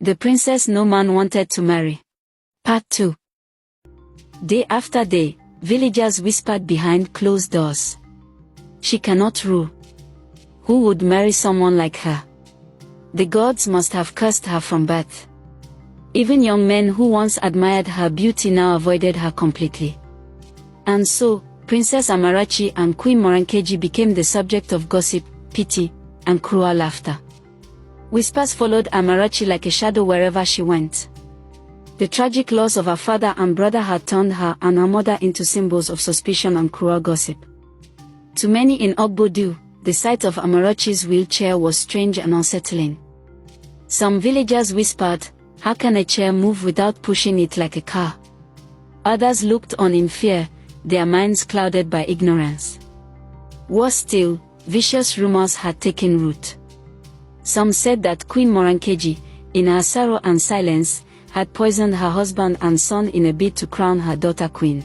The princess no man wanted to marry. Part 2. Day after day, villagers whispered behind closed doors. She cannot rule. Who would marry someone like her? The gods must have cursed her from birth. Even young men who once admired her beauty now avoided her completely. And so, Princess Amarachi and Queen Morankeji became the subject of gossip, pity, and cruel laughter. Whispers followed Amarachi like a shadow wherever she went. The tragic loss of her father and brother had turned her and her mother into symbols of suspicion and cruel gossip. To many in Ogbodu, the sight of Amarachi's wheelchair was strange and unsettling. Some villagers whispered, "How can a chair move without pushing it like a car?" Others looked on in fear, their minds clouded by ignorance. Worse still, vicious rumors had taken root. Some said that Queen Morankeji, in her sorrow and silence, had poisoned her husband and son in a bid to crown her daughter queen.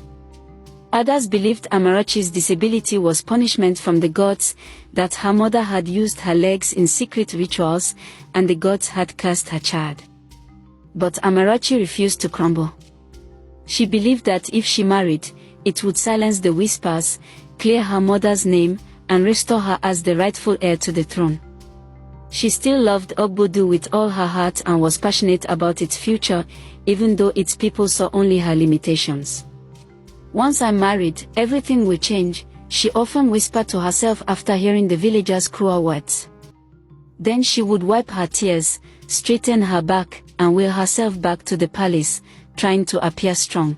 Others believed Amarachi's disability was punishment from the gods, that her mother had used her legs in secret rituals, and the gods had cursed her child. But Amarachi refused to crumble. She believed that if she married, it would silence the whispers, clear her mother's name, and restore her as the rightful heir to the throne. She still loved Ogbodu with all her heart and was passionate about its future, even though its people saw only her limitations. "Once I'm married, everything will change," she often whispered to herself after hearing the villagers' cruel words. Then she would wipe her tears, straighten her back, and wheel herself back to the palace, trying to appear strong.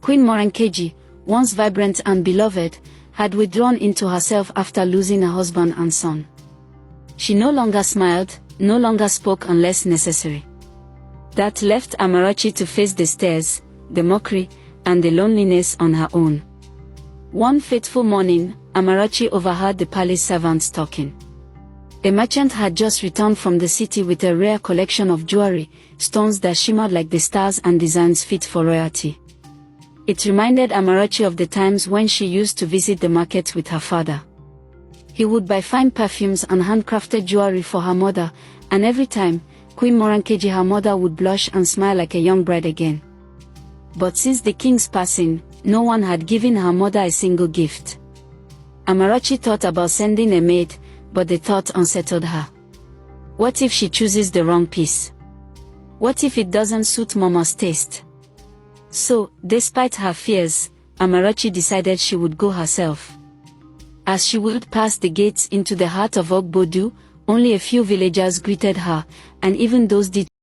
Queen Morankeji, once vibrant and beloved, had withdrawn into herself after losing her husband and son. She no longer smiled, no longer spoke unless necessary. That left Amarachi to face the stares, the mockery, and the loneliness on her own. One fateful morning, Amarachi overheard the palace servants talking. A merchant had just returned from the city with a rare collection of jewelry, stones that shimmered like the stars and designs fit for royalty. It reminded Amarachi of the times when she used to visit the market with her father. He would buy fine perfumes and handcrafted jewelry for her mother, and every time, Queen Morankeji, her mother, would blush and smile like a young bride again. But since the king's passing, no one had given her mother a single gift. Amarachi thought about sending a maid, but the thought unsettled her. What if she chooses the wrong piece? What if it doesn't suit Mama's taste? So, despite her fears, Amarachi decided she would go herself. As she would pass the gates into the heart of Ogbodu, only a few villagers greeted her, and even those did